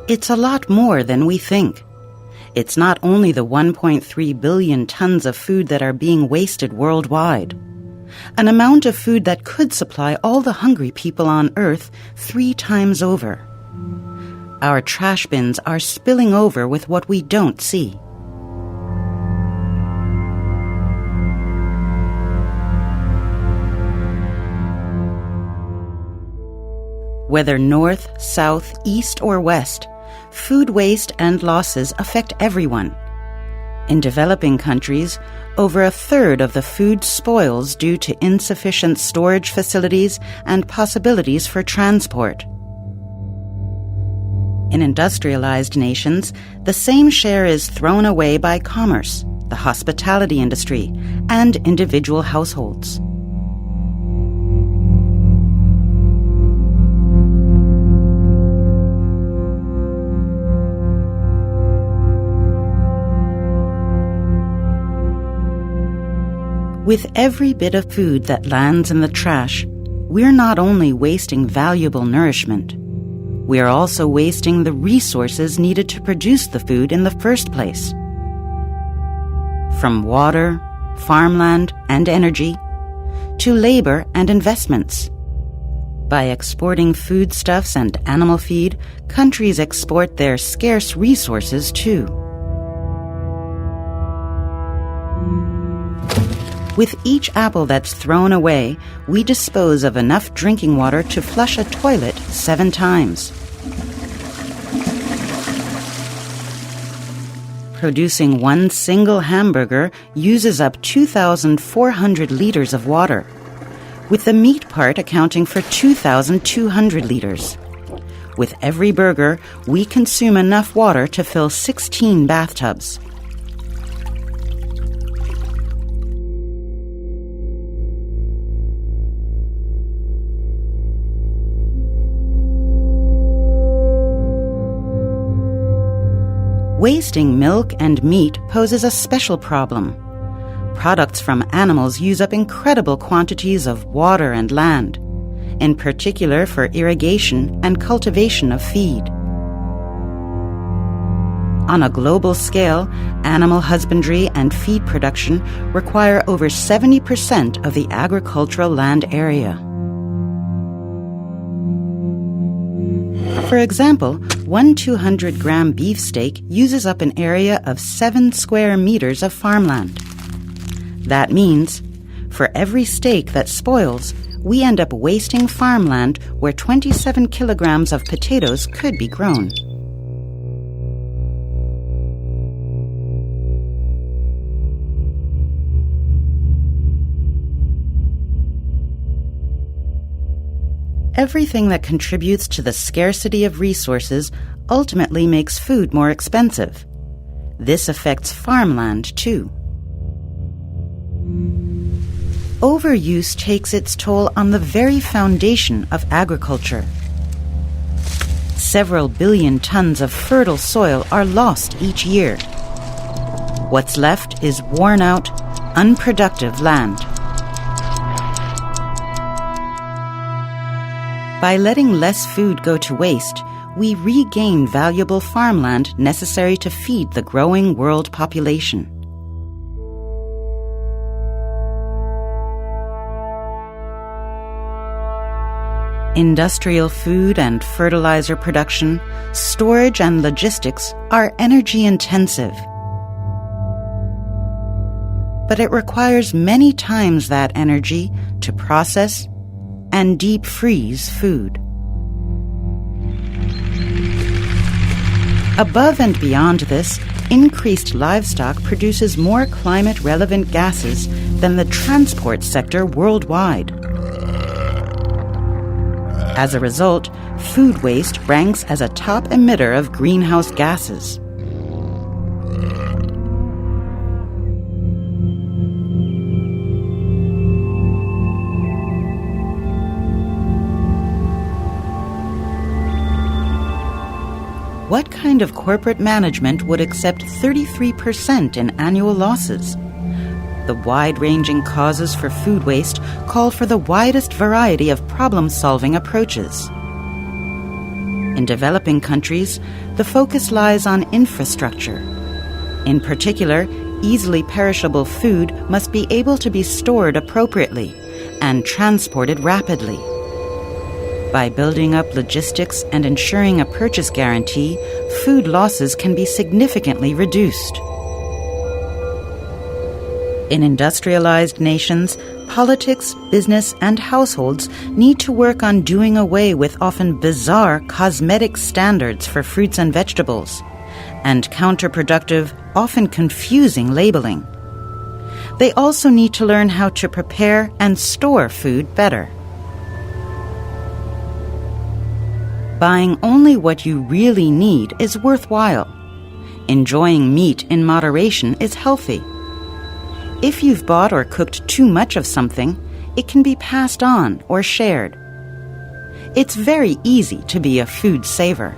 It's a lot more than we think. It's not only the 1.3 billion tons of food that are being wasted worldwide, an amount of food that could supply all the hungry people on Earth 3 times over. Our trash bins are spilling over with what we don't see. Whether north, south, east, or west, food waste and losses affect everyone. In developing countries, over a third of the food spoils due to insufficient storage facilities and possibilities for transport. In industrialized nations, the same share is thrown away by commerce, the hospitality industry, and individual households. With every bit of food that lands in the trash, we're not only wasting valuable nourishment, we are also wasting the resources needed to produce the food in the first place. From water, farmland, and energy, to labor and investments. By exporting foodstuffs and animal feed, countries export their scarce resources too. With each apple that's thrown away, we dispose of enough drinking water to flush a toilet 7 times. Producing one single hamburger uses up 2,400 liters of water, with the meat part accounting for 2,200 liters. With every burger, we consume enough water to fill 16 bathtubs. Wasting milk and meat poses a special problem. Products from animals use up incredible quantities of water and land, in particular for irrigation and cultivation of feed. On a global scale, animal husbandry and feed production require over 70% of the agricultural land area. For example, one 200-gram beefsteak uses up an area of 7 square meters of farmland. That means, for every steak that spoils, we end up wasting farmland where 27 kilograms of potatoes could be grown. Everything that contributes to the scarcity of resources ultimately makes food more expensive. This affects farmland, too. Overuse takes its toll on the very foundation of agriculture. Several billion tons of fertile soil are lost each year. What's left is worn-out, unproductive land. By letting less food go to waste, we regain valuable farmland necessary to feed the growing world population. Industrial food and fertilizer production, storage and logistics are energy-intensive. But it requires many times that energy to process and deep freeze food. Above and beyond this, increased livestock produces more climate-relevant gases than the transport sector worldwide. As a result, food waste ranks as a top emitter of greenhouse gases. What kind of corporate management would accept 33% in annual losses? The wide-ranging causes for food waste call for the widest variety of problem-solving approaches. In developing countries, the focus lies on infrastructure. In particular, easily perishable food must be able to be stored appropriately and transported rapidly. By building up logistics and ensuring a purchase guarantee, food losses can be significantly reduced. In industrialized nations, politics, business, and households need to work on doing away with often bizarre cosmetic standards for fruits and vegetables, and counterproductive, often confusing labeling. They also need to learn how to prepare and store food better. Buying only what you really need is worthwhile. Enjoying meat in moderation is healthy. If you've bought or cooked too much of something, it can be passed on or shared. It's very easy to be a food saver.